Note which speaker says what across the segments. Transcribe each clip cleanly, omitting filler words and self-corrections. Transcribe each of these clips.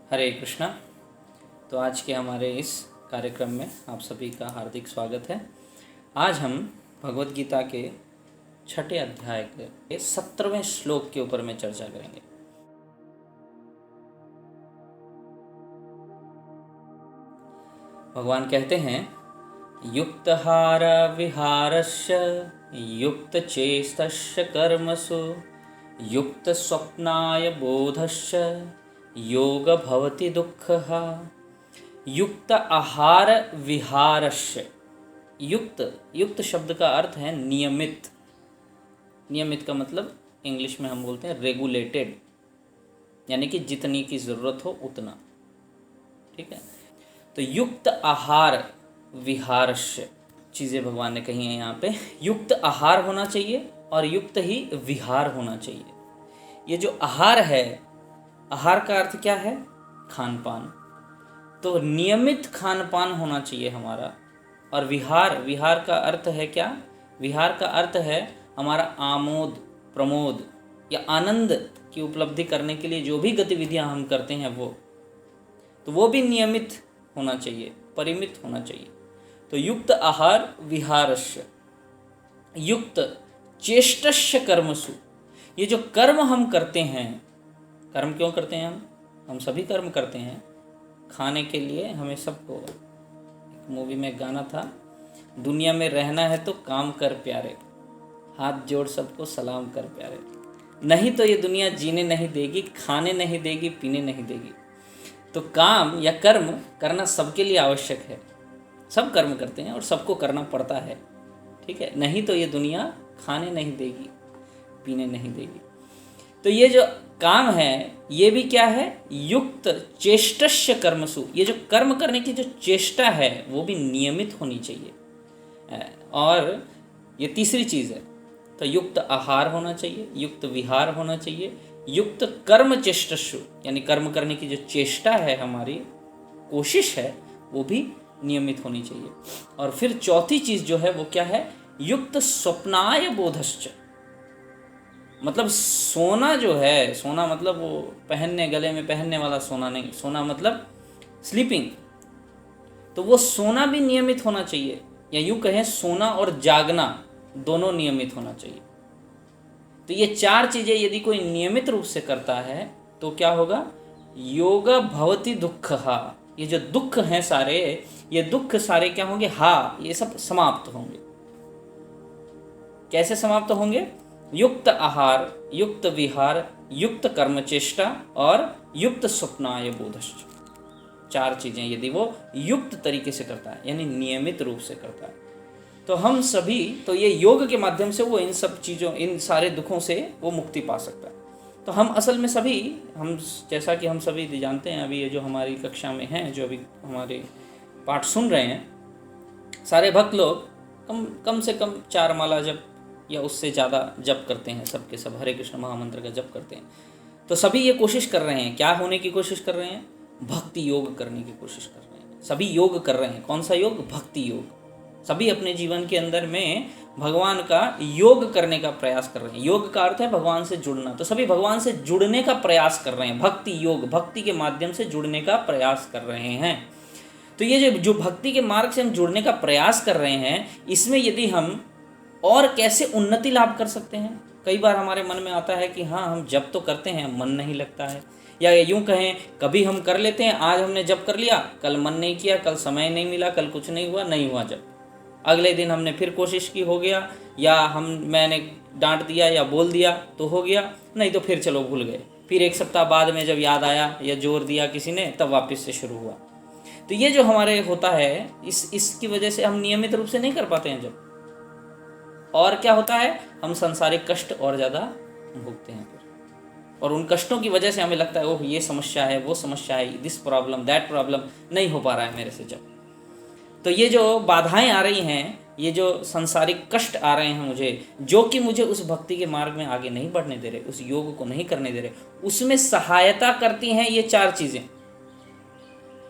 Speaker 1: हरे कृष्णा। तो आज के हमारे इस कार्यक्रम में आप सभी का हार्दिक स्वागत है। आज हम भगवत गीता के 6ठे अध्याय के 17वें श्लोक के ऊपर में चर्चा करेंगे। भगवान कहते हैं, युक्तहार विहारस्य युक्तचेष्टस्य कर्मसु युक्तस्वप्नाय बोधस्य योग भवति दुःखः। युक्त आहार विहारस्य। युक्त शब्द का अर्थ है नियमित। नियमित का मतलब इंग्लिश में हम बोलते हैं रेगुलेटेड, यानी कि जितनी की ज़रूरत हो उतना। ठीक है। तो युक्त आहार विहारस्य चीज़ें भगवान ने कही हैं यहाँ पे। युक्त आहार होना चाहिए और युक्त ही विहार होना चाहिए। ये जो आहार है, आहार का अर्थ क्या है? खान पान। तो नियमित खान पान होना चाहिए हमारा। और विहार का अर्थ है क्या? विहार का अर्थ है हमारा आमोद प्रमोद या आनंद की उपलब्धि करने के लिए जो भी गतिविधियां हम करते हैं वो भी नियमित होना चाहिए, परिमित होना चाहिए। तो युक्त आहार विहारस्य युक्त चेष्टस्य कर्मसु। ये जो कर्म हम करते हैं, कर्म क्यों करते हैं? हम सभी कर्म करते हैं खाने के लिए। हमें सबको, एक मूवी में गाना था, दुनिया में रहना है तो काम कर प्यारे, हाथ जोड़ सबको सलाम कर प्यारे, नहीं तो ये दुनिया जीने नहीं देगी, खाने नहीं देगी, पीने नहीं देगी। तो काम या कर्म करना सबके लिए आवश्यक है। सब कर्म करते हैं और सबको करना पड़ता है। ठीक है। नहीं तो ये दुनिया खाने नहीं देगी, पीने नहीं देगी। तो ये जो काम है ये भी क्या है? युक्त चेष्टस्य कर्मसु। ये जो कर्म करने की जो चेष्टा है वो भी नियमित होनी चाहिए। और ये तीसरी चीज़ है। तो युक्त आहार होना चाहिए, युक्त विहार होना चाहिए, युक्त कर्म चेष्टस्यु, यानी कर्म करने की जो चेष्टा है, हमारी कोशिश है, वो भी नियमित होनी चाहिए। और फिर चौथी चीज़ जो है वो क्या है? युक्त स्वप्नाय बोधश्च। मतलब सोना जो है, सोना मतलब वो पहनने, गले में पहनने वाला सोना नहीं, सोना मतलब स्लीपिंग। तो वो सोना भी नियमित होना चाहिए, या यूँ कहें सोना और जागना दोनों नियमित होना चाहिए। तो ये चार चीज़ें यदि कोई नियमित रूप से करता है तो क्या होगा? योग भवति दुःखः। ये जो दुख हैं सारे, ये दुख सारे क्या होंगे? ये सब समाप्त होंगे। कैसे समाप्त होंगे? युक्त आहार, युक्त विहार, युक्त कर्मचेष्टा और युक्त स्वप्नाय बोधश्च। चार चीज़ें यदि वो युक्त तरीके से करता है, यानी नियमित रूप से करता है, तो हम सभी, तो ये योग के माध्यम से वो इन सब चीज़ों, इन सारे दुखों से वो मुक्ति पा सकता है। तो हम असल में सभी, हम जैसा कि हम सभी जानते हैं, अभी ये जो हमारी कक्षा में हैं, जो अभी हमारे पाठ सुन रहे हैं, सारे भक्त लोग कम से कम 4 माला जप या उससे ज़्यादा जप करते हैं। सबके सब हरे कृष्ण महामंत्र का जप करते हैं। तो सभी ये कोशिश कर रहे हैं, क्या होने की कोशिश कर रहे हैं? भक्ति योग करने की कोशिश कर रहे हैं। सभी योग कर रहे हैं। कौन सा योग? भक्ति योग। सभी अपने जीवन के अंदर में भगवान का योग करने का प्रयास कर रहे हैं। योग का अर्थ है भगवान से जुड़ना। तो सभी भगवान से जुड़ने का प्रयास कर रहे हैं। भक्ति योग, भक्ति के माध्यम से जुड़ने का प्रयास कर रहे हैं। तो ये जो भक्ति के मार्ग से हम जुड़ने का प्रयास कर रहे हैं, इसमें यदि हम और कैसे उन्नति लाभ कर सकते हैं? कई बार हमारे मन में आता है कि हाँ, हम जप तो करते हैं, मन नहीं लगता है। या यूँ कहें, कभी हम कर लेते हैं, आज हमने जप कर लिया, कल मन नहीं किया, कल समय नहीं मिला, कल कुछ नहीं हुआ जप। अगले दिन हमने फिर कोशिश की, हो गया, या मैंने डांट दिया या बोल दिया तो हो गया, नहीं तो फिर चलो भूल गए। फिर 1 सप्ताह बाद में जब याद आया या जोर दिया किसी ने, तब वापस से शुरू हुआ। तो ये जो हमारे होता है, इसकी वजह से हम नियमित रूप से नहीं कर पाते हैं जब। और क्या होता है? हम सांसारिक कष्ट और ज़्यादा भोगते हैं फिर, और उन कष्टों की वजह से हमें लगता है ओह ये समस्या है, वो समस्या है, दिस प्रॉब्लम, दैट प्रॉब्लम, नहीं हो पा रहा है मेरे से जब। तो ये जो बाधाएं आ रही हैं, ये जो सांसारिक कष्ट आ रहे हैं मुझे, जो कि मुझे उस भक्ति के मार्ग में आगे नहीं बढ़ने दे रहे, उस योग को नहीं करने दे रहे, उसमें सहायता करती हैं ये 4 चीज़ें।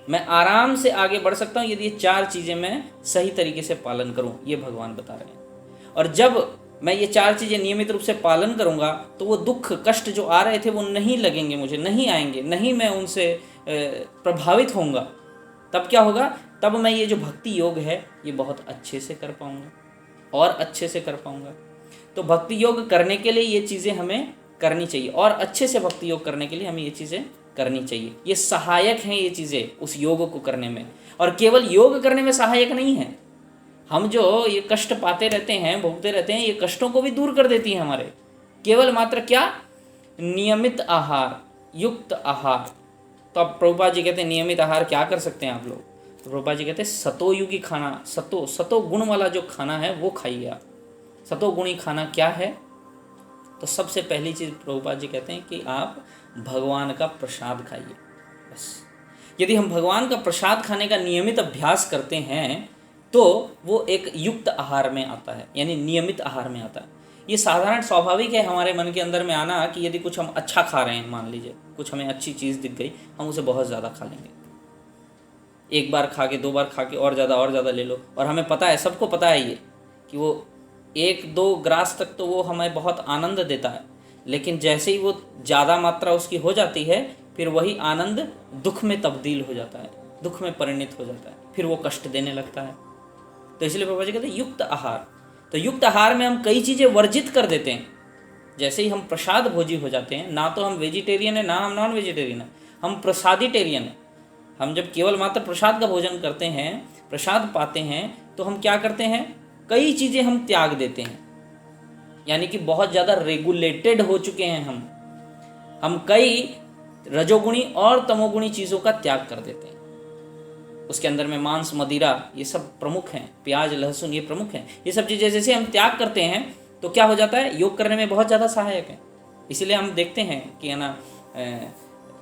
Speaker 1: मैं आराम से आगे बढ़ सकता हूँ यदि ये 4 चीज़ें मैं सही तरीके से पालन करूँ, ये भगवान बता रहे हैं। और जब मैं ये 4 चीज़ें नियमित रूप से पालन करूँगा तो वो दुख कष्ट जो आ रहे थे वो नहीं लगेंगे, मुझे नहीं आएंगे, नहीं मैं उनसे प्रभावित होऊंगा, तब क्या होगा, तब मैं ये जो भक्ति योग है ये बहुत अच्छे से कर पाऊंगा और अच्छे से कर पाऊंगा। तो भक्ति योग करने के लिए ये चीज़ें हमें करनी चाहिए और अच्छे से भक्ति योग करने के लिए हमें ये चीज़ें करनी चाहिए। ये सहायक हैं ये चीज़ें उस योग को करने में, और केवल योग करने में सहायक नहीं है। हम जो ये कष्ट पाते रहते हैं, भोगते रहते हैं, ये कष्टों को भी दूर कर देती है हमारे, केवल मात्र क्या, नियमित आहार, युक्त आहार। तो अब प्रभुपाद जी कहते हैं नियमित आहार क्या कर सकते हैं आप लोग, तो प्रभुपाद जी कहते हैं सतोयुगी खाना, सतो गुण वाला जो खाना है वो खाइए आप। सतोगुणी खाना क्या है, तो सबसे पहली चीज़ प्रभुपाद जी कहते हैं कि आप भगवान का प्रसाद खाइए। बस यदि हम भगवान का प्रसाद खाने का नियमित अभ्यास करते हैं तो वो एक युक्त आहार में आता है, यानी नियमित आहार में आता है। ये साधारण स्वाभाविक है हमारे मन के अंदर में आना कि यदि कुछ हम अच्छा खा रहे हैं, मान लीजिए कुछ हमें अच्छी चीज़ दिख गई, हम उसे बहुत ज़्यादा खा लेंगे, एक बार खा के, दो बार खा के और ज़्यादा ले लो। और हमें पता है, सबको पता है ये कि वो 1-2 ग्रास तक तो वो हमें बहुत आनंद देता है, लेकिन जैसे ही वो ज़्यादा मात्रा उसकी हो जाती है, फिर वही आनंद दुख में तब्दील हो जाता है, दुख में परिणित हो जाता है, फिर वो कष्ट देने लगता है। तो इसलिए बाबा जी कहते हैं युक्त आहार। तो युक्त आहार में हम कई चीज़ें वर्जित कर देते हैं। जैसे ही हम प्रसाद भोजी हो जाते हैं, ना तो हम वेजिटेरियन है ना हम नॉन वेजिटेरियन है, हम प्रसादिटेरियन है। हम जब केवल मात्र प्रसाद का भोजन करते हैं, प्रसाद पाते हैं, तो हम क्या करते हैं, कई चीज़ें हम त्याग देते हैं, यानी कि बहुत ज़्यादा रेगुलेटेड हो चुके हैं हम कई रजोगुणी और तमोगुणी चीज़ों का त्याग कर देते हैं। उसके अंदर में मांस, मदिरा, ये सब प्रमुख हैं, प्याज, लहसुन, ये प्रमुख हैं। ये सब चीज़ें जैसे हम त्याग करते हैं तो क्या हो जाता है, योग करने में बहुत ज़्यादा सहायक है। इसीलिए हम देखते हैं कि है ना,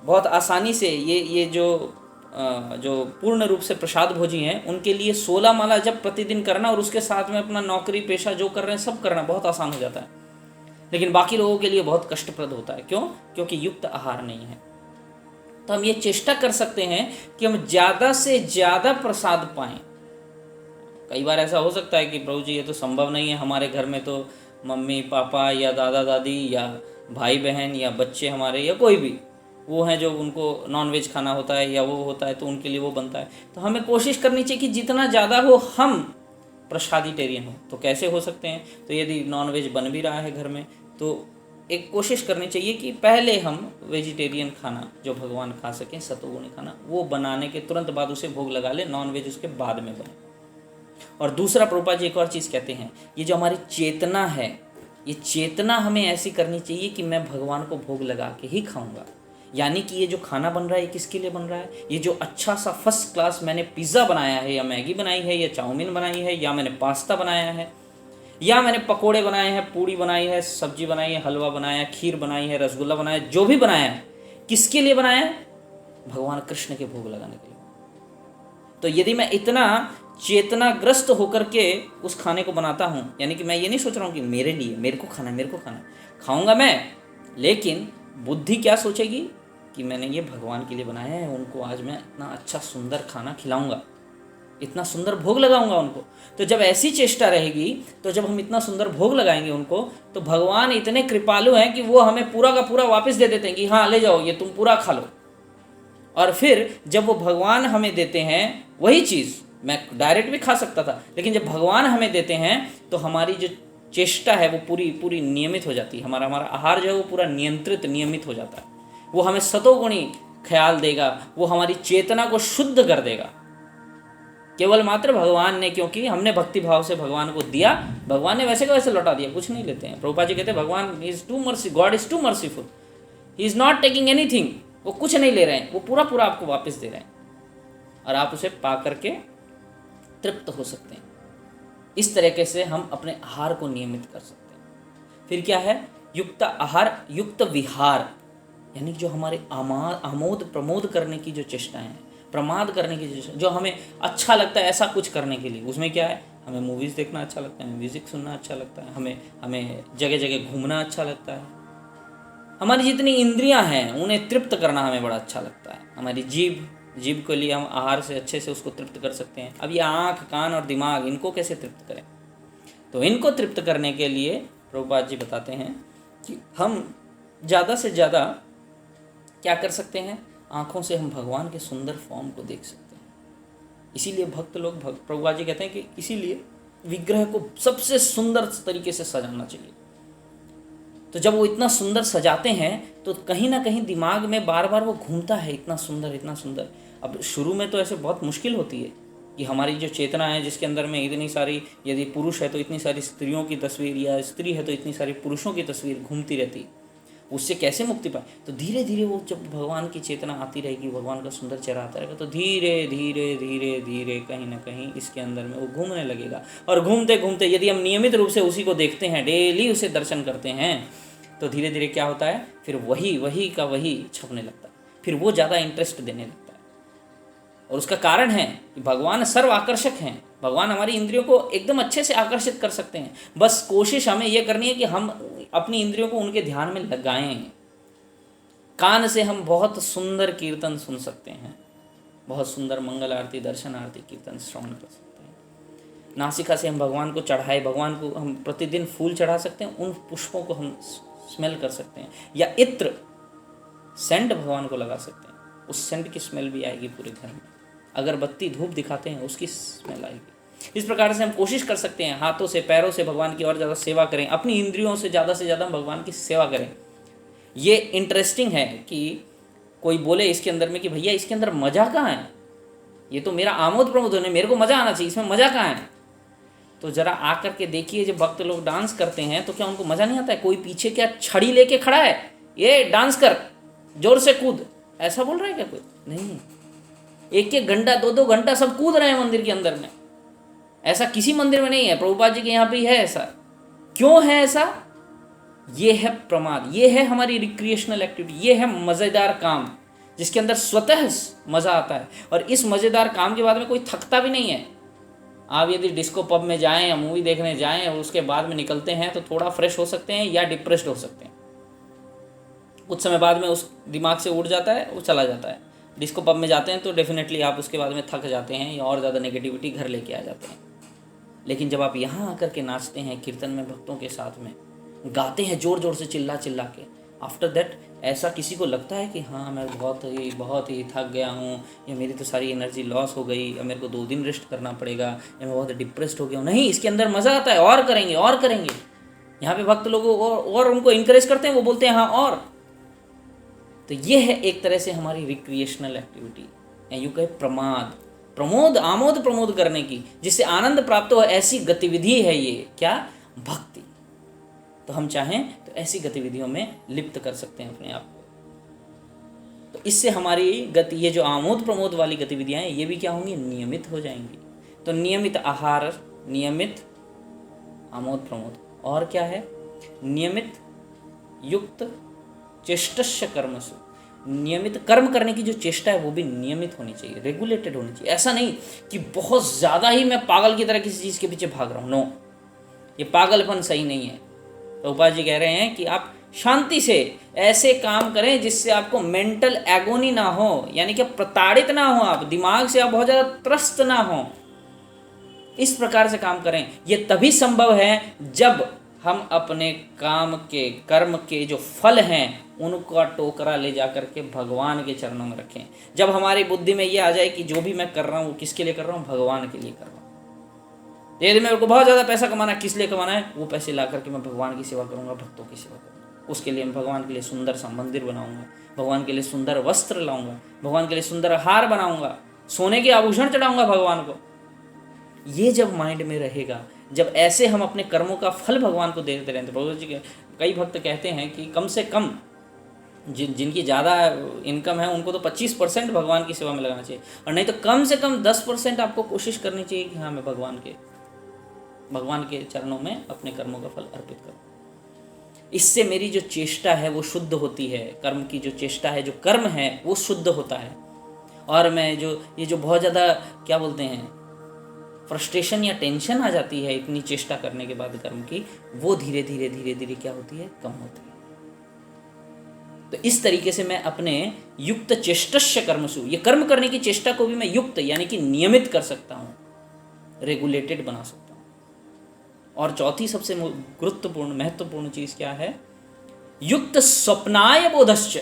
Speaker 1: बहुत आसानी से ये जो पूर्ण रूप से प्रसाद भोजी हैं, उनके लिए 16 माला जब प्रतिदिन करना और उसके साथ में अपना नौकरी पेशा जो कर रहे हैं सब करना बहुत आसान हो जाता है। लेकिन बाकी लोगों के लिए बहुत कष्टप्रद होता है। क्यों? क्योंकि युक्त आहार नहीं है। तो हम ये चेष्टा कर सकते हैं कि हम ज़्यादा से ज़्यादा प्रसाद पाएं। कई बार ऐसा हो सकता है कि प्रभु जी ये तो संभव नहीं है, हमारे घर में तो मम्मी पापा या दादा दादी या भाई बहन या बच्चे हमारे या कोई भी वो हैं जो उनको नॉनवेज खाना होता है या वो होता है, तो उनके लिए वो बनता है। तो हमें कोशिश करनी चाहिए कि जितना ज़्यादा हो हम प्रसादिटेरियन हो। तो कैसे हो सकते हैं, तो यदि नॉनवेज बन भी रहा है घर में तो एक कोशिश करनी चाहिए कि पहले हम वेजिटेरियन खाना जो भगवान खा सकें, सतोगुणी खाना, वो बनाने के तुरंत बाद उसे भोग लगा ले, नॉनवेज उसके बाद में बने। और दूसरा प्रभुपाद जी एक और चीज़ कहते हैं, ये जो हमारी चेतना है, ये चेतना हमें ऐसी करनी चाहिए कि मैं भगवान को भोग लगा के ही खाऊंगा। यानी कि ये जो खाना बन रहा है ये किसके लिए बन रहा है, ये जो अच्छा सा फर्स्ट क्लास मैंने पिज़्ज़ा बनाया है या मैगी बनाई है या चाउमीन बनाई है या मैंने पास्ता बनाया है या मैंने पकोड़े बनाए हैं, पूड़ी बनाई है, सब्जी बनाई है, हलवा बनाया है, खीर बनाई है, रसगुल्ला बनाया है, जो भी बनाया है किसके लिए बनाया है, भगवान कृष्ण के भोग लगाने के लिए। तो यदि मैं इतना चेतनाग्रस्त होकर के उस खाने को बनाता हूँ, यानी कि मैं ये नहीं सोच रहा हूँ कि मेरे लिए, मेरे को खाना है, खाऊंगा मैं, लेकिन बुद्धि क्या सोचेगी कि मैंने ये भगवान के लिए बनाया है, उनको आज मैं इतना अच्छा सुंदर खाना खिलाऊंगा, इतना सुंदर भोग लगाऊंगा उनको। तो जब ऐसी चेष्टा रहेगी, तो जब हम इतना सुंदर भोग लगाएंगे उनको, तो भगवान इतने कृपालु हैं कि वो हमें पूरा का पूरा वापस दे देते हैं कि हाँ ले जाओ, ये तुम पूरा खा लो। और फिर जब वो भगवान हमें देते हैं वही चीज़, मैं डायरेक्ट भी खा सकता था, लेकिन जब भगवान हमें देते हैं तो हमारी जो चेष्टा है वो पूरी नियमित हो जाती है। हमारा आहार जो है वो पूरा नियमित हो जाता है। वो हमें सतोगुणी ख्याल देगा, वो हमारी चेतना को शुद्ध कर देगा। केवल मात्र भगवान ने, क्योंकि हमने भक्ति भाव से भगवान को दिया, भगवान ने वैसे का वैसे लौटा दिया, कुछ नहीं लेते हैं। प्रभुपाद जी कहते हैं भगवान is too mercy, God is too merciful, he is not taking anything. वो कुछ नहीं ले रहे हैं, वो पूरा आपको वापस दे रहे हैं और आप उसे पा करके तृप्त हो सकते हैं। इस तरीके से हम अपने आहार को नियमित कर सकते हैं। फिर क्या है, युक्त आहार, युक्त विहार, यानी जो हमारे आमोद प्रमोद करने की जो चेष्टाएं हैं, प्रमाद करने की जो हमें अच्छा लगता है ऐसा कुछ करने के लिए, उसमें क्या है, हमें मूवीज़ देखना अच्छा लगता है, हमें म्यूज़िक सुनना अच्छा लगता है, हमें जगह जगह घूमना अच्छा लगता है। हमारी जितनी इंद्रियां हैं उन्हें तृप्त करना हमें बड़ा अच्छा लगता है। हमारी जीभ के लिए हम आहार से अच्छे से उसको तृप्त कर सकते हैं। अब ये आँख, कान और दिमाग, इनको कैसे तृप्त करें? तो इनको तृप्त करने के लिए प्रभुपाद जी बताते हैं कि हम ज़्यादा से ज़्यादा क्या कर सकते हैं, आँखों से हम भगवान के सुंदर फॉर्म को देख सकते हैं। इसीलिए भक्त लोग प्रभुपाद जी कहते हैं कि इसीलिए विग्रह को सबसे सुंदर तरीके से सजाना चाहिए। तो जब वो इतना सुंदर सजाते हैं तो कहीं ना कहीं दिमाग में बार बार वो घूमता है, इतना सुंदर इतना सुंदर। अब शुरू में तो ऐसे बहुत मुश्किल होती है कि हमारी जो चेतना है जिसके अंदर में इतनी सारी, यदि पुरुष है तो इतनी सारी स्त्रियों की तस्वीर, या स्त्री है तो इतनी सारी पुरुषों की तस्वीर घूमती रहती, उससे कैसे मुक्ति पाए। तो धीरे धीरे वो जब भगवान की चेतना आती रहेगी, भगवान का सुंदर चेहरा आता रहेगा, तो धीरे धीरे धीरे धीरे कहीं ना कहीं इसके अंदर में वो घूमने लगेगा। और घूमते घूमते यदि हम नियमित रूप से उसी को देखते हैं, डेली उसे दर्शन करते हैं, तो धीरे धीरे क्या होता है, फिर वही का वही छपने लगता है, फिर वो ज़्यादा इंटरेस्ट देने लगता है। और उसका कारण है कि भगवान सर्व आकर्षक हैं। भगवान हमारी इंद्रियों को एकदम अच्छे से आकर्षित कर सकते हैं। बस कोशिश हमें यह करनी है कि हम अपनी इंद्रियों को उनके ध्यान में लगाएं। कान से हम बहुत सुंदर कीर्तन सुन सकते हैं, बहुत सुंदर मंगल आरती, दर्शन आरती, कीर्तन श्रवण कर सकते हैं। नासिका से हम भगवान को चढ़ाए, भगवान को हम प्रतिदिन फूल चढ़ा सकते हैं, उन पुष्पों को हम स्मेल कर सकते हैं। या इत्र, सेंट भगवान को लगा सकते हैं, उस सेंट की स्मेल भी आएगी पूरे घर में। अगरबत्ती धूप दिखाते हैं, उसकी स्मेल आएगी। इस प्रकार से हम कोशिश कर सकते हैं, हाथों से पैरों से भगवान की और ज़्यादा सेवा करें, अपनी इंद्रियों से ज़्यादा हम भगवान की सेवा करें। ये इंटरेस्टिंग है कि कोई बोले इसके अंदर में कि भैया इसके अंदर मज़ा कहाँ है, ये तो मेरा आमोद प्रमोद होने, मेरे को मज़ा आना चाहिए, इसमें मज़ा कहाँ है। तो ज़रा आकर के देखिए, जब भक्त लोग डांस करते हैं तो क्या उनको मज़ा नहीं आता है? कोई पीछे क्या छड़ी लेके खड़ा है, ये डांस कर, जोर से कूद, ऐसा बोल रहा है क्या कोई? नहीं, एक एक घंटा 2-2 घंटा सब कूद रहे हैं मंदिर के अंदर में। ऐसा किसी मंदिर में नहीं है, प्रभुपाद जी के यहाँ पे है ऐसा। क्यों है ऐसा? ये है प्रमाद, ये है हमारी रिक्रिएशनल एक्टिविटी, ये है मज़ेदार काम जिसके अंदर स्वतः मज़ा आता है। और इस मज़ेदार काम के बाद में कोई थकता भी नहीं है। आप यदि डिस्को पब में जाएं या मूवी देखने जाएं और उसके बाद में निकलते हैं तो थोड़ा फ्रेश हो सकते हैं या डिप्रेस्ड हो सकते हैं। कुछ समय बाद में उस दिमाग से उड़ जाता है, वो चला जाता है। डिस्को पब में जाते हैं तो डेफिनेटली आप उसके बाद में थक जाते हैं या और ज़्यादा नेगेटिविटी घर लेके आ जाते हैं। लेकिन जब आप यहाँ आकर के नाचते हैं कीर्तन में, भक्तों के साथ में गाते हैं जोर जोर से, चिल्ला चिल्ला के, आफ्टर दैट ऐसा किसी को लगता है कि हाँ मैं बहुत ही थक गया हूँ, या मेरी तो सारी एनर्जी लॉस हो गई, या मेरे को 2 दिन रेस्ट करना पड़ेगा, या मैं बहुत डिप्रेस्ड हो गया हूँ। नहीं, इसके अंदर मज़ा आता है, और करेंगे और करेंगे। यहाँ पे भक्त लोगों और उनको इंकरेज करते हैं, वो बोलते हैं हाँ और। तो ये है एक तरह से हमारी रिक्रिएशनल एक्टिविटी, यू कहे प्रमोद, आमोद प्रमोद करने की, जिससे आनंद प्राप्त हो, ऐसी गतिविधि है ये। क्या? भक्ति। तो हम चाहें तो ऐसी गतिविधियों में लिप्त कर सकते हैं अपने आप को। तो इससे हमारी गति, ये जो आमोद प्रमोद वाली गतिविधियां हैं, ये भी क्या होंगी? नियमित हो जाएंगी। तो नियमित आहार, नियमित आमोद प्रमोद, और क्या है? नियमित युक्त चेष्टस्य कर्मसु, नियमित कर्म करने की जो चेष्टा है वो भी नियमित होनी चाहिए, रेगुलेटेड होनी चाहिए। ऐसा नहीं कि बहुत ज़्यादा ही मैं पागल की तरह किसी चीज़ के पीछे भाग रहा हूँ। नो, ये पागलपन सही नहीं है। तो उपाध्याय जी कह रहे हैं कि आप शांति से ऐसे काम करें जिससे आपको मेंटल एगोनी ना हो, यानी कि प्रताड़ित ना हो, आप दिमाग से आप बहुत ज़्यादा त्रस्त ना हो। इस प्रकार से काम करें। ये तभी संभव है जब हम अपने काम के, कर्म के जो फल हैं उनका टोकरा ले जा कर के भगवान के चरणों में रखें। जब हमारी बुद्धि में ये आ जाए कि जो भी मैं कर रहा हूँ वो किसके लिए कर रहा हूँ? भगवान के लिए कर रहा हूँ। यदि मेरे को बहुत ज़्यादा पैसा कमाना है, किस लिए कमाना है? वो पैसे ला करके मैं भगवान की सेवा करूँगा, भक्तों की सेवा करूँगा। उसके लिए मैं भगवान के लिए सुंदर सा मंदिर बनाऊँगा, भगवान के लिए सुंदर वस्त्र लाऊँगा, भगवान के लिए सुंदर हार बनाऊँगा, सोने के आभूषण चढ़ाऊँगा भगवान को। ये जब माइंड में रहेगा, जब ऐसे हम अपने कर्मों का फल भगवान को देते रहें, तो भगवान जी के कई भक्त कहते हैं कि कम से कम जिनकी ज़्यादा इनकम है उनको तो 25% भगवान की सेवा में लगाना चाहिए, और नहीं तो कम से कम 10% आपको कोशिश करनी चाहिए कि हाँ मैं भगवान के चरणों में अपने कर्मों का फल अर्पित करूँ। इससे मेरी जो चेष्टा है वो शुद्ध होती है, कर्म की जो चेष्टा है, जो कर्म है वो शुद्ध होता है। और मैं ये जो बहुत ज़्यादा क्या बोलते हैं फ्रस्ट्रेशन या टेंशन आ जाती है इतनी चेष्टा करने के बाद कर्म की, वो धीरे धीरे क्या होती है? कम होती है। तो इस तरीके से मैं अपने युक्त चेष्टस्य कर्मसु, ये कर्म करने की चेष्टा को भी मैं युक्त यानी कि नियमित कर सकता हूँ, रेगुलेटेड बना सकता हूँ। और चौथी सबसे गुरुत्वपूर्ण महत्वपूर्ण चीज़ क्या है? युक्त स्वप्नाय बोधश्च,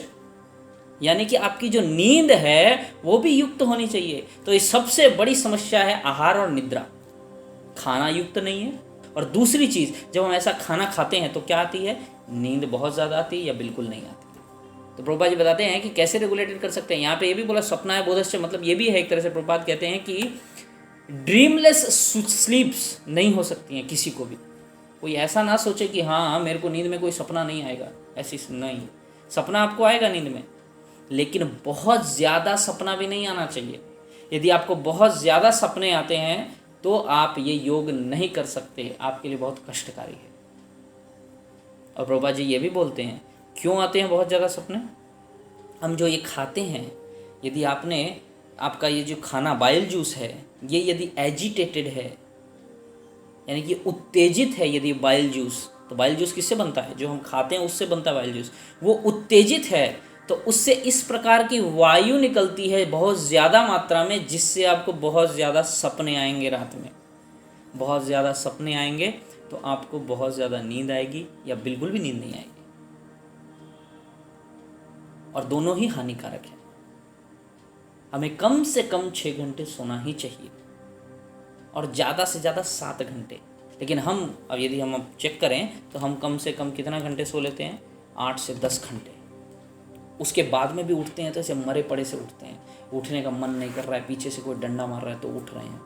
Speaker 1: यानी कि आपकी जो नींद है वो भी युक्त होनी चाहिए। तो ये सबसे बड़ी समस्या है आहार और निद्रा। खाना युक्त नहीं है, और दूसरी चीज़ जब हम ऐसा खाना खाते हैं तो क्या आती है, नींद बहुत ज़्यादा आती है या बिल्कुल नहीं आती। तो प्रभुपाद जी बताते हैं कि कैसे रेगुलेटेड कर सकते हैं। यहाँ पे ये भी बोला स्वप्न है बोधश्च, मतलब ये भी है एक तरह से प्रभुपाद कहते हैं कि ड्रीमलेस स्लीप्स नहीं हो सकती हैं किसी को भी। कोई ऐसा ना सोचे कि हाँ मेरे को नींद में कोई सपना नहीं आएगा, ऐसी नहीं। सपना आपको आएगा नींद में, लेकिन बहुत ज़्यादा सपना भी नहीं आना चाहिए। यदि आपको बहुत ज़्यादा सपने आते हैं तो आप ये योग नहीं कर सकते, आपके लिए बहुत कष्टकारी है। और प्रभुपाद जी ये भी बोलते हैं क्यों आते हैं बहुत ज़्यादा सपने। हम जो ये खाते हैं, यदि आपका ये जो खाना बाइल जूस है, ये यदि एजिटेटेड है यानी कि उत्तेजित है, यदि बाइल जूस, तो बाइल जूस किससे बनता है, जो हम खाते हैं उससे बनता है बाइल जूस, वो उत्तेजित है तो उससे इस प्रकार की वायु निकलती है बहुत ज़्यादा मात्रा में, जिससे आपको बहुत ज़्यादा सपने आएंगे। रात में बहुत ज़्यादा सपने आएंगे तो आपको बहुत ज़्यादा नींद आएगी या बिल्कुल भी नींद नहीं आएगी, और दोनों ही हानिकारक है। हमें कम से कम 6 घंटे सोना ही चाहिए और ज़्यादा से ज़्यादा 7 घंटे। लेकिन अब यदि हम चेक करें तो हम कम से कम कितना घंटे सो लेते हैं, 8 से 10 घंटे। उसके बाद में भी उठते हैं तो ऐसे मरे पड़े से उठते हैं, उठने का मन नहीं कर रहा है, पीछे से कोई डंडा मार रहा है तो उठ रहे हैं।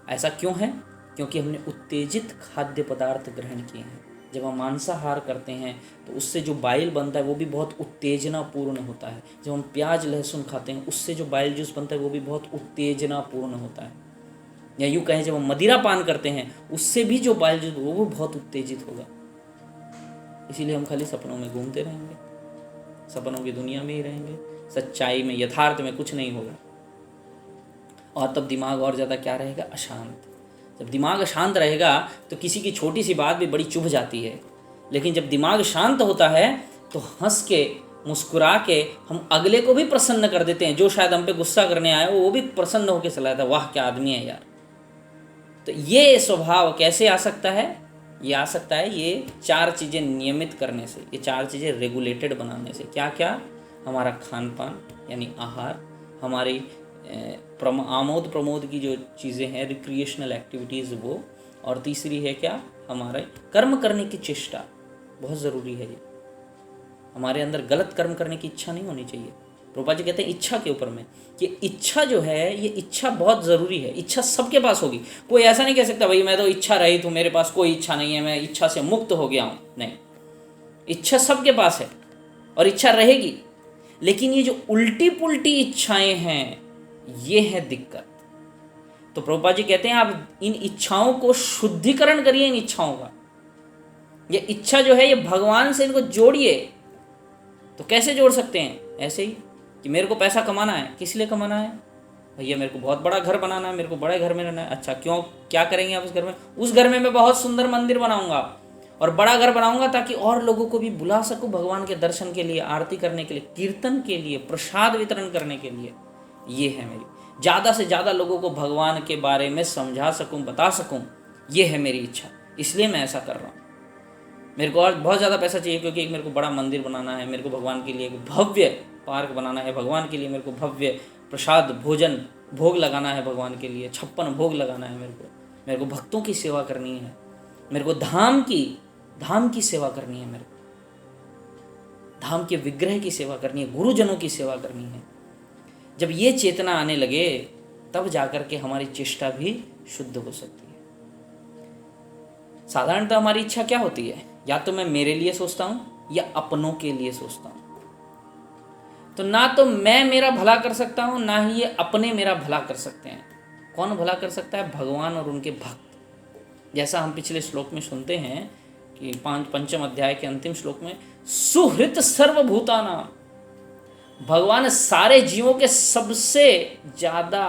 Speaker 1: ऐसा क्यों है, क्योंकि हमने उत्तेजित खाद्य पदार्थ ग्रहण किए हैं। जब हम मांसाहार करते हैं तो उससे जो बाइल बनता है वो भी बहुत उत्तेजनापूर्ण होता है। जब हम प्याज लहसुन खाते हैं उससे जो बाइल जूस बनता है वो भी बहुत उत्तेजनापूर्ण होता है। या यूँ कहें जब हम मदिरा पान करते हैं उससे भी जो बाइल जूस वो बहुत उत्तेजित होगा। इसीलिए हम खाली सपनों में घूमते रहेंगे, सपनों की दुनिया में ही रहेंगे, सच्चाई में यथार्थ में कुछ नहीं होगा। और तब दिमाग और ज़्यादा क्या रहेगा, अशांत। जब दिमाग अशांत रहेगा तो किसी की छोटी सी बात भी बड़ी चुभ जाती है, लेकिन जब दिमाग शांत होता है तो हंस के मुस्कुरा के हम अगले को भी प्रसन्न कर देते हैं। जो शायद हम पे गुस्सा करने आए वो भी प्रसन्न होकर चला जाता है, वाह क्या आदमी है यार। तो ये स्वभाव कैसे आ सकता है, ये आ सकता है ये 4 चीज़ें नियमित करने से, ये 4 चीज़ें रेगुलेटेड बनाने से। क्या क्या, हमारा खान पान यानी आहार, हमारी आमोद प्रमोद की जो चीज़ें हैं रिक्रिएशनल एक्टिविटीज़ वो, और तीसरी है क्या, हमारे कर्म करने की चेष्टा बहुत ज़रूरी है। ये हमारे अंदर गलत कर्म करने की इच्छा नहीं होनी चाहिए। प्रभुपाद जी कहते हैं इच्छा के ऊपर में कि इच्छा जो है ये इच्छा बहुत ज़रूरी है। इच्छा सबके पास होगी, कोई ऐसा नहीं कह सकता भाई मैं तो इच्छा रही तो मेरे पास कोई इच्छा नहीं है, मैं इच्छा से मुक्त हो गया हूँ। नहीं, इच्छा सबके पास है और इच्छा रहेगी, लेकिन ये जो उल्टी पुल्टी इच्छाएं हैं ये है दिक्कत। तो प्रभुपाद जी कहते हैं आप इन इच्छाओं को शुद्धिकरण करिए। इन इच्छाओं का, ये इच्छा जो है ये भगवान से इनको जोड़िए। तो कैसे जोड़ सकते हैं, ऐसे ही कि मेरे को पैसा कमाना है, किस लिए कमाना है भैया, मेरे को बहुत बड़ा घर बनाना है, मेरे को बड़े घर में रहना है। अच्छा क्यों, क्या करेंगे आप उस घर में, उस घर में मैं बहुत सुंदर मंदिर बनाऊंगा और बड़ा घर बनाऊंगा ताकि और लोगों को भी बुला सकूं भगवान के दर्शन के लिए, आरती करने के लिए, कीर्तन के लिए, प्रसाद वितरण करने के लिए। ये है मेरी, ज़्यादा से ज़्यादा लोगों को भगवान के बारे में समझा सकूं, बता सकूं, ये है मेरी इच्छा, इसलिए मैं ऐसा कर रहा हूँ। मेरे को और बहुत ज़्यादा पैसा चाहिए क्योंकि एक मेरे को बड़ा मंदिर बनाना है, मेरे को भगवान के लिए एक भव्य पार्क बनाना है, भगवान के लिए मेरे को भव्य प्रसाद भोजन भोग लगाना है, भगवान के लिए 56 भोग लगाना है, मेरे को भक्तों की सेवा करनी है, मेरे को धाम की सेवा करनी है, मेरे को धाम के विग्रह की सेवा करनी है, गुरुजनों की सेवा करनी है। जब ये चेतना आने लगे तब जाकर के हमारी चेष्टा भी शुद्ध हो सकती है। साधारणतः हमारी इच्छा क्या होती है, या तो मैं मेरे लिए सोचता हूँ या अपनों के लिए सोचता हूँ। तो ना तो मैं मेरा भला कर सकता हूँ, ना ही ये अपने मेरा भला कर सकते हैं। कौन भला कर सकता है, भगवान और उनके भक्त। जैसा हम पिछले श्लोक में सुनते हैं कि 5वें अध्याय के अंतिम श्लोक में सुहृत सर्वभूतानां, भगवान सारे जीवों के सबसे ज़्यादा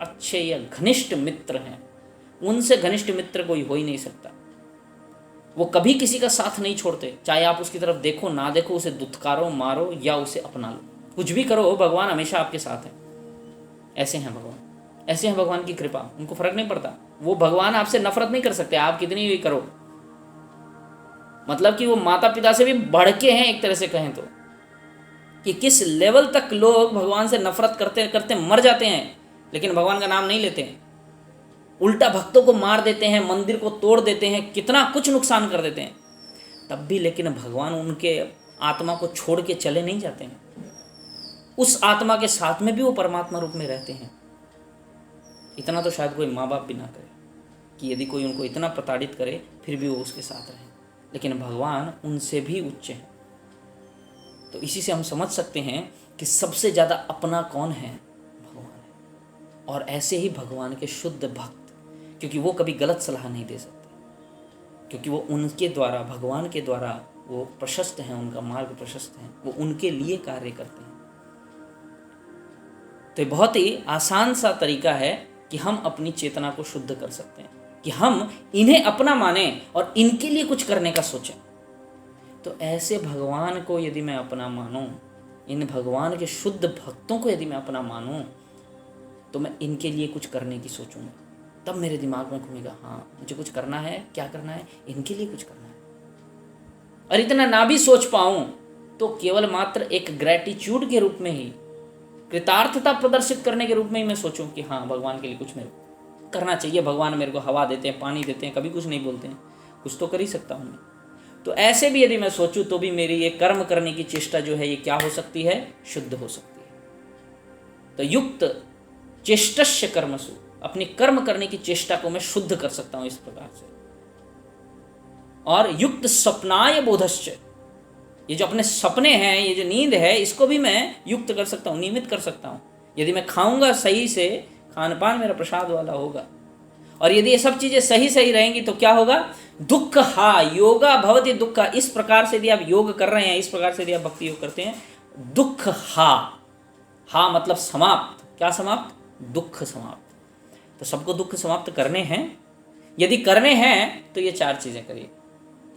Speaker 1: अच्छे या घनिष्ठ मित्र हैं। उनसे घनिष्ठ मित्र कोई हो ही नहीं सकता। वो कभी किसी का साथ नहीं छोड़ते, चाहे आप उसकी तरफ देखो ना देखो, उसे दुत्कारो, मारो या उसे अपना लो, कुछ भी करो, भगवान हमेशा आपके साथ है। ऐसे हैं भगवान, ऐसे हैं भगवान की कृपा, उनको फर्क नहीं पड़ता। वो भगवान आपसे नफरत नहीं कर सकते, आप कितनी भी करो। मतलब कि वो माता पिता से भी बढ़ के हैं एक तरह से कहें तो। कि किस लेवल तक लोग भगवान से नफरत करते करते मर जाते हैं, लेकिन भगवान का नाम नहीं लेते हैं, उल्टा भक्तों को मार देते हैं, मंदिर को तोड़ देते हैं, कितना कुछ नुकसान कर देते हैं, तब भी लेकिन भगवान उनके आत्मा को छोड़ के चले नहीं जाते हैं। उस आत्मा के साथ में भी वो परमात्मा रूप में रहते हैं। इतना तो शायद कोई माँ बाप भी ना करे कि यदि कोई उनको इतना प्रताड़ित करे फिर भी वो उसके साथ रहे, लेकिन भगवान उनसे भी उच्च हैं। तो इसी से हम समझ सकते हैं कि सबसे ज़्यादा अपना कौन है, भगवान है। और ऐसे ही भगवान के शुद्ध भक्त, क्योंकि वो कभी गलत सलाह नहीं दे सकते, क्योंकि वो उनके द्वारा, भगवान के द्वारा वो प्रशस्त हैं, उनका मार्ग प्रशस्त है, वो उनके लिए कार्य करते हैं। तो ये बहुत ही आसान सा तरीका है कि हम अपनी चेतना को शुद्ध कर सकते हैं, कि हम इन्हें अपना माने और इनके लिए कुछ करने का सोचें। तो ऐसे भगवान को यदि मैं अपना मानूं, इन भगवान के शुद्ध भक्तों को यदि मैं अपना मानूं, तो मैं इनके लिए कुछ करने की सोचूंगा। तब मेरे दिमाग में घूमेगा, हाँ मुझे कुछ करना है, क्या करना है, इनके लिए कुछ करना है। और इतना ना भी सोच पाऊं तो केवल मात्र एक ग्रेटिट्यूड के रूप में ही, कृतार्थता प्रदर्शित करने के रूप में ही मैं सोचूं कि हाँ भगवान के लिए कुछ मेरे को करना चाहिए। भगवान मेरे को हवा देते हैं, पानी देते हैं, कभी कुछ नहीं बोलते हैं, कुछ तो कर ही सकता हूँ मैं। तो ऐसे भी यदि मैं सोचूं तो भी मेरी ये कर्म करने की चेष्टा जो है ये क्या हो सकती है, शुद्ध हो सकती है। तो युक्त चेष्टस्य कर्मसु, अपनी कर्म करने की चेष्टा को मैं शुद्ध कर सकता हूं इस प्रकार से। और युक्त स्वप्नाय बोधश्च, ये जो अपने सपने हैं, ये जो नींद है, इसको भी मैं युक्त कर सकता हूँ, नियमित कर सकता हूँ। यदि मैं खाऊंगा सही से, खान पान मेरा प्रसाद वाला होगा, और यदि ये सब चीजें सही सही रहेंगी तो क्या होगा, दुख हा योगा भवति दुख। इस प्रकार से यदि आप योग कर रहे हैं, इस प्रकार से यदि आप भक्ति योग करते हैं, दुख हा मतलब समाप्त। क्या समाप्त, दुख समाप्त। तो सबको दुख समाप्त करने हैं, यदि करने हैं तो ये 4 चीजें करिए।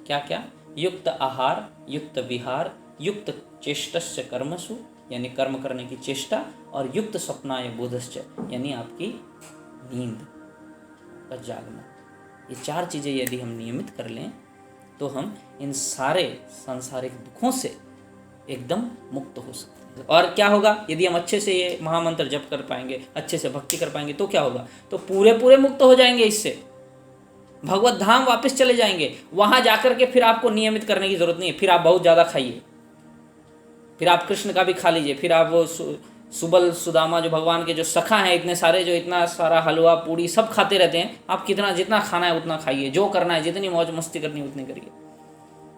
Speaker 1: क्या क्या, युक्त आहार, युक्त विहार, युक्त चेष्टस्य कर्मसु यानी कर्म करने की चेष्टा, और युक्त स्वप्नाय बोधश्च यानी आपकी नींद का जागना। ये 4 चीज़ें यदि हम नियमित कर लें तो हम इन सारे सांसारिक दुखों से एकदम मुक्त हो सकते हैं। और क्या होगा, यदि हम अच्छे से ये महामंत्र जप कर पाएंगे, अच्छे से भक्ति कर पाएंगे, तो क्या होगा, तो पूरे मुक्त हो जाएंगे इससे, भगवत धाम वापस चले जाएंगे। वहां जाकर के फिर आपको नियमित करने की जरूरत नहीं है। फिर आप बहुत ज़्यादा खाइए, फिर आप कृष्ण का भी खा लीजिए, फिर आप वो सुबल सुदामा जो भगवान के जो सखा हैं, इतने सारे, जो इतना सारा हलवा पूड़ी सब खाते रहते हैं, आप कितना जितना खाना है उतना खाइए, जो करना है, जितनी मौज मस्ती करनी है उतनी करिए,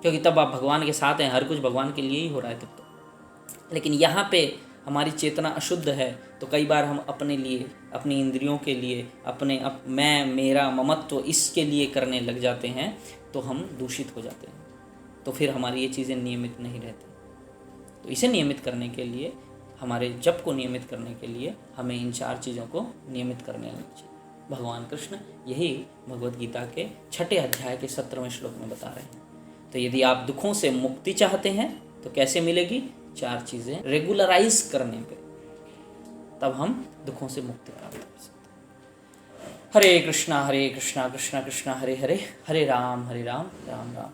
Speaker 1: क्योंकि तब आप भगवान के साथ हैं, हर कुछ भगवान के लिए ही हो रहा है तब तो। लेकिन यहाँ पे हमारी चेतना अशुद्ध है, तो कई बार हम अपने लिए, अपनी इंद्रियों के लिए, अपने मैं मेरा ममत्व इसके लिए करने लग जाते हैं, तो हम दूषित हो जाते हैं। तो फिर हमारी ये चीज़ें नियमित नहीं रहती। तो इसे नियमित करने के लिए, हमारे जप को नियमित करने के लिए हमें इन 4 चीज़ों को नियमित करने चाहिए। भगवान कृष्ण यही भगवद गीता के 6 अध्याय के 17वें श्लोक में बता रहे हैं। तो यदि आप दुखों से मुक्ति चाहते हैं तो कैसे मिलेगी, 4 चीज़ें रेगुलराइज करने पे, तब हम दुखों से मुक्ति प्राप्त कर सकते हैं। हरे कृष्णा कृष्णा कृष्णा हरे हरे, हरे राम राम राम।